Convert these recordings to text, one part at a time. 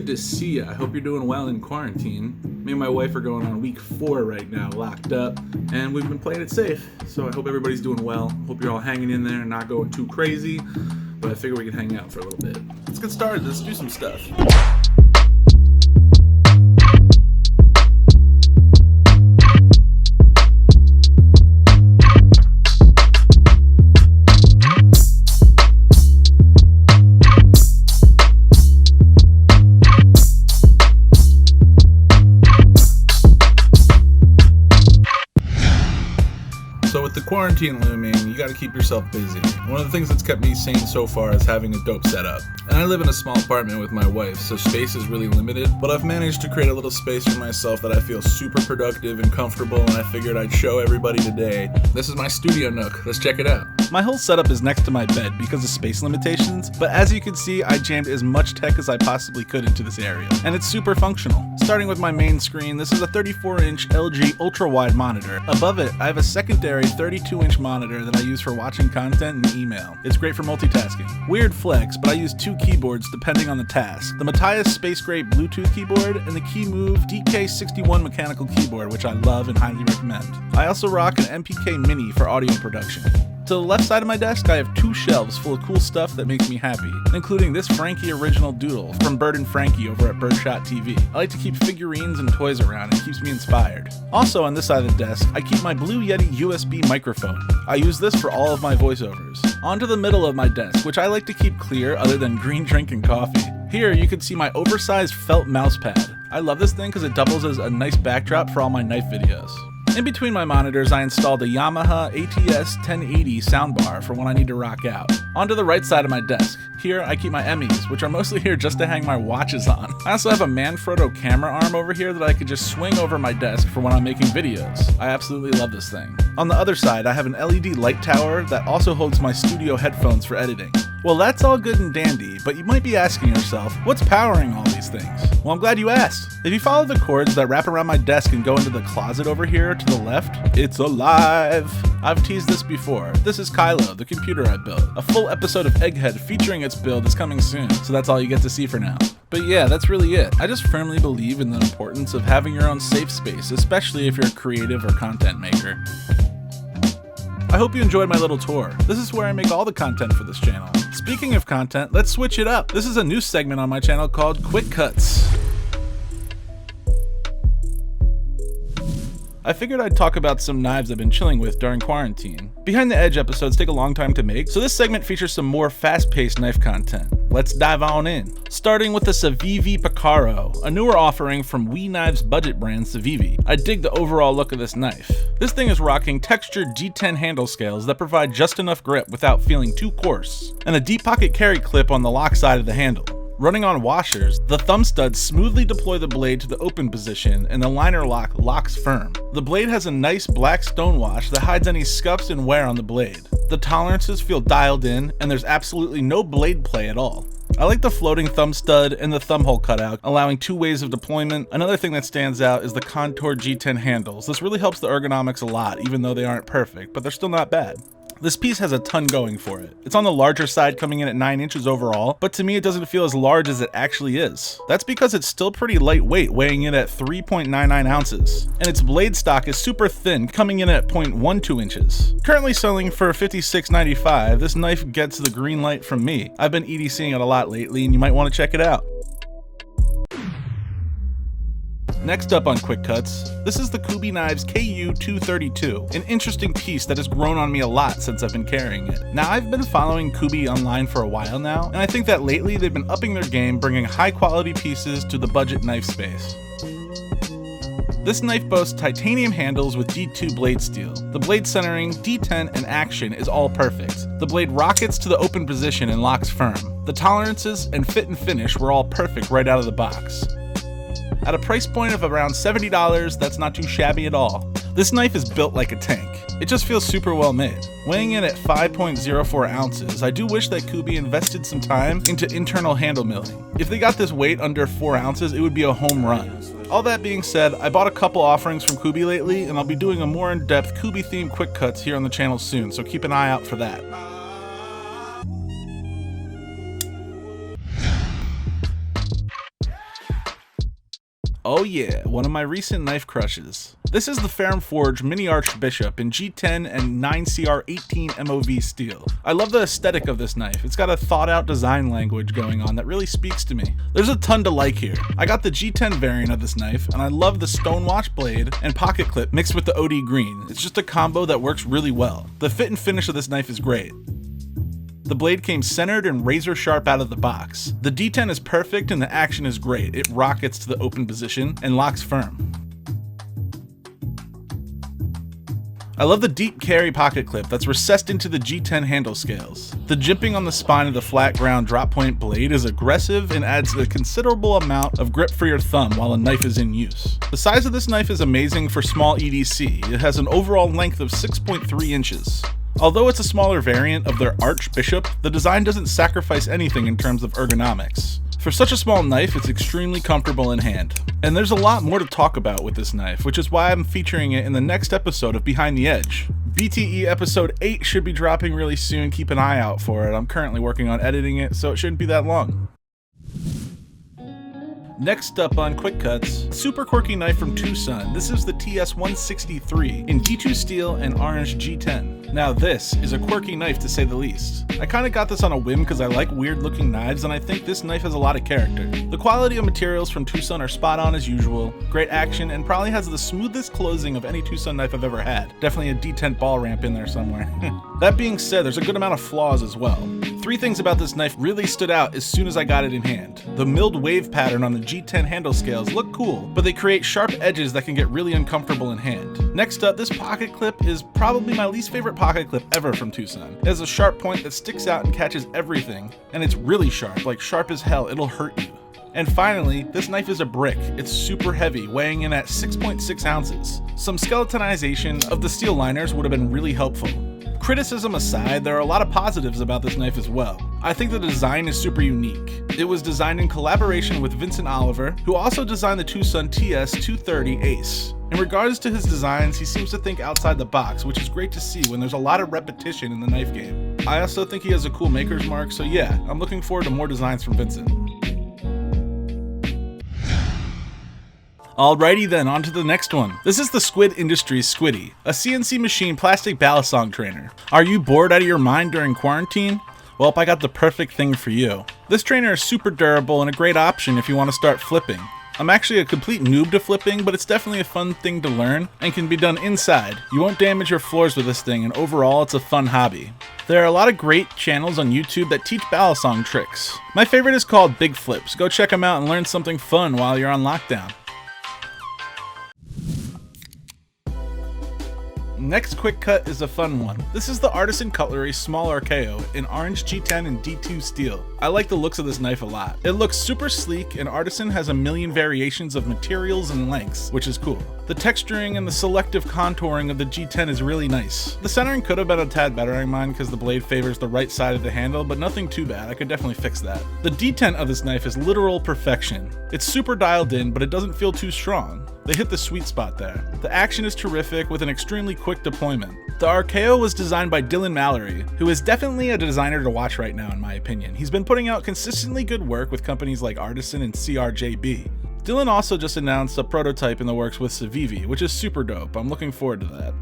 good to see ya. I hope you're doing well in quarantine. Me and my wife are going on week 4 right now, locked up, and we've been playing it safe. So I hope everybody's doing well. Hope you're all hanging in there and not going too crazy, but I figure we can hang out for a little bit. Let's get started. Let's do some stuff. So with the quarantine looming, you gotta keep yourself busy. One of the things that's kept me sane so far is having a dope setup. And I live in a small apartment with my wife, so space is really limited, but I've managed to create a little space for myself that I feel super productive and comfortable, and I figured I'd show everybody today. This is my studio nook. Let's check it out. My whole setup is next to my bed because of space limitations, but as you can see, I jammed as much tech as I possibly could into this area, and it's super functional. Starting with my main screen, this is a 34-inch LG ultra-wide monitor. Above it, I have a secondary 32-inch monitor that I use for watching content and email. It's great for multitasking. Weird flex, but I use 2 keyboards depending on the task. The Matthias Space Gray Bluetooth keyboard and the Keymove DK61 mechanical keyboard, which I love and highly recommend. I also rock an MPK Mini for audio production. To the left side of my desk, I have 2 shelves full of cool stuff that makes me happy, including this Frankie original doodle from Bird and Frankie over at Birdshot TV. I like to keep figurines and toys around, and it keeps me inspired. Also on this side of the desk, I keep my Blue Yeti USB microphone. I use this for all of my voiceovers. Onto the middle of my desk, which I like to keep clear other than green drink and coffee. Here you can see my oversized felt mouse pad. I love this thing because it doubles as a nice backdrop for all my knife videos. In between my monitors, I installed a Yamaha ATS 1080 soundbar for when I need to rock out. Onto the right side of my desk. Here, I keep my Emmys, which are mostly here just to hang my watches on. I also have a Manfrotto camera arm over here that I could just swing over my desk for when I'm making videos. I absolutely love this thing. On the other side, I have an LED light tower that also holds my studio headphones for editing. Well, that's all good and dandy, but you might be asking yourself, what's powering all these things? Well, I'm glad you asked. If you follow the cords that wrap around my desk and go into the closet over here to the left, it's alive! I've teased this before. This is Kylo, the computer I built. A full episode of Egghead featuring its build is coming soon, so that's all you get to see for now. But yeah, that's really it. I just firmly believe in the importance of having your own safe space, especially if you're a creative or content maker. I hope you enjoyed my little tour. This is where I make all the content for this channel. Speaking of content, let's switch it up. This is a new segment on my channel called Quick Cuts. I figured I'd talk about some knives I've been chilling with during quarantine. Behind the Edge episodes take a long time to make, so this segment features some more fast-paced knife content. Let's dive on in. Starting with the Civivi Picaro, a newer offering from We Knives budget brand Civivi. I dig the overall look of this knife. This thing is rocking textured G10 handle scales that provide just enough grip without feeling too coarse, and a deep pocket carry clip on the lock side of the handle. Running on washers, the thumb studs smoothly deploy the blade to the open position and the liner lock locks firm. The blade has a nice black stonewash that hides any scuffs and wear on the blade. The tolerances feel dialed in and there's absolutely no blade play at all. I like the floating thumb stud and the thumb hole cutout, allowing 2 ways of deployment. Another thing that stands out is the contoured G10 handles. This really helps the ergonomics a lot, even though they aren't perfect, but they're still not bad. This piece has a ton going for it. It's on the larger side, coming in at 9 inches overall, but to me it doesn't feel as large as it actually is. That's because it's still pretty lightweight, weighing in at 3.99 ounces. And its blade stock is super thin, coming in at 0.12 inches. Currently selling for $56.95, this knife gets the green light from me. I've been EDCing it a lot lately, and you might want to check it out. Next up on Quick Cuts, this is the Kubey Knives KU232, an interesting piece that has grown on me a lot since I've been carrying it. Now, I've been following Kubey online for a while now, and I think that lately they've been upping their game, bringing high quality pieces to the budget knife space. This knife boasts titanium handles with D2 blade steel. The blade centering, D10, and action is all perfect. The blade rockets to the open position and locks firm. The tolerances and fit and finish were all perfect right out of the box. At a price point of around $70, that's not too shabby at all. This knife is built like a tank. It just feels super well made. Weighing in at 5.04 ounces, I do wish that Kubey invested some time into internal handle milling. If they got this weight under 4 ounces, it would be a home run. All that being said, I bought a couple offerings from Kubey lately, and I'll be doing a more in-depth Kubey themed quick cuts here on the channel soon, so keep an eye out for that. Oh yeah, one of my recent knife crushes. This is the Ferrum Forge Mini Archbishop in G10 and 9CR18 MOV steel. I love the aesthetic of this knife. It's got a thought out design language going on that really speaks to me. There's a ton to like here. I got the G10 variant of this knife, and I love the stonewatch blade and pocket clip mixed with the OD green. It's just a combo that works really well. The fit and finish of this knife is great. The blade came centered and razor sharp out of the box. The D10 is perfect and the action is great. It rockets to the open position and locks firm. I love the deep carry pocket clip that's recessed into the G10 handle scales. The jimping on the spine of the flat ground drop point blade is aggressive and adds a considerable amount of grip for your thumb while a knife is in use. The size of this knife is amazing for small EDC. It has an overall length of 6.3 inches. Although it's a smaller variant of their Archbishop, the design doesn't sacrifice anything in terms of ergonomics. For such a small knife, it's extremely comfortable in hand. And there's a lot more to talk about with this knife, which is why I'm featuring it in the next episode of Behind the Edge. BTE episode 8 should be dropping really soon, keep an eye out for it. I'm currently working on editing it, so it shouldn't be that long. Next up on Quick Cuts, a super quirky knife from Twosun. This is the TS163 in D2 steel and orange G10. Now this is a quirky knife to say the least. I kinda got this on a whim because I like weird looking knives and I think this knife has a lot of character. The quality of materials from Twosun are spot on as usual, great action, and probably has the smoothest closing of any Twosun knife I've ever had. Definitely a D10 ball ramp in there somewhere. That being said, there's a good amount of flaws as well. 3 things about this knife really stood out as soon as I got it in hand. The milled wave pattern on the G10 handle scales look cool, but they create sharp edges that can get really uncomfortable in hand. Next up, this pocket clip is probably my least favorite pocket clip ever from Twosun. It has a sharp point that sticks out and catches everything, and it's really sharp, like sharp as hell, it'll hurt you. And finally, this knife is a brick. It's super heavy, weighing in at 6.6 ounces. Some skeletonization of the steel liners would have been really helpful. Criticism aside, there are a lot of positives about this knife as well. I think the design is super unique. It was designed in collaboration with Vincent Oliver, who also designed the Twosun TS230 Ace. In regards to his designs, he seems to think outside the box, which is great to see when there's a lot of repetition in the knife game. I also think he has a cool maker's mark, so yeah, I'm looking forward to more designs from Vincent. Alrighty then, on to the next one. This is the Squid Industries Squiddy, a CNC machine plastic balisong trainer. Are you bored out of your mind during quarantine? Well, I got the perfect thing for you. This trainer is super durable and a great option if you want to start flipping. I'm actually a complete noob to flipping, but it's definitely a fun thing to learn and can be done inside. You won't damage your floors with this thing, and overall it's a fun hobby. There are a lot of great channels on YouTube that teach balisong tricks. My favorite is called Bigflips. Go check them out and learn something fun while you're on lockdown. Next quick cut is a fun one. This is the Artisan Cutlery Small Archaeo in orange G10 and D2 steel. I like the looks of this knife a lot. It looks super sleek, and Artisan has a million variations of materials and lengths, which is cool. The texturing and the selective contouring of the G10 is really nice. The centering could have been a tad better in mine because the blade favors the right side of the handle, but nothing too bad. I could definitely fix that. The detent of this knife is literal perfection. It's super dialed in, but it doesn't feel too strong. They hit the sweet spot there. The action is terrific with an extremely quick deployment. The Archaeo was designed by Dylan Mallory, who is definitely a designer to watch right now in my opinion. He's been putting out consistently good work with companies like Artison and CRJB. Dylan also just announced a prototype in the works with Civivi, which is super dope. I'm looking forward to that.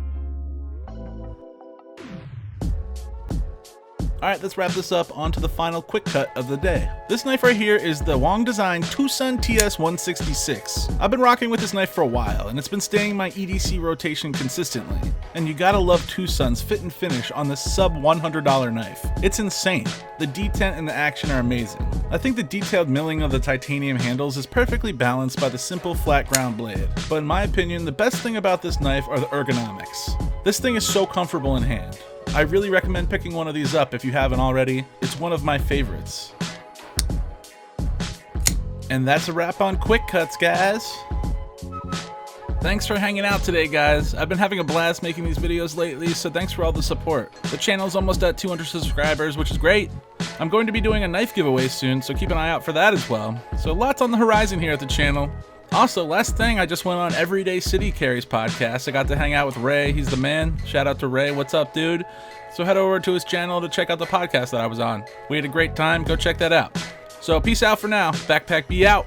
Alright, let's wrap this up onto the final quick cut of the day. This knife right here is the Wong Design Twosun TS166. I've been rocking with this knife for a while, and it's been staying in my EDC rotation consistently. And you gotta love Twosun's fit and finish on this sub $100 knife. It's insane. The detent and the action are amazing. I think the detailed milling of the titanium handles is perfectly balanced by the simple flat ground blade. But in my opinion, the best thing about this knife are the ergonomics. This thing is so comfortable in hand. I really recommend picking one of these up if you haven't already. It's one of my favorites. And that's a wrap on Quick Cuts, guys. Thanks for hanging out today, guys. I've been having a blast making these videos lately, so thanks for all the support. The channel's almost at 200 subscribers, which is great. I'm going to be doing a knife giveaway soon, so keep an eye out for that as well. So lots on the horizon here at the channel. Also, last thing, I just went on Everyday City Carries podcast. I got to hang out with Ray. He's the man. Shout out to Ray. What's up, dude? So head over to his channel to check out the podcast that I was on. We had a great time. Go check that out. So peace out for now. Backpack be out.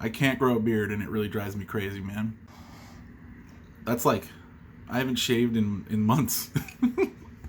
I can't grow a beard, and it really drives me crazy, man. That's like, I haven't shaved in months.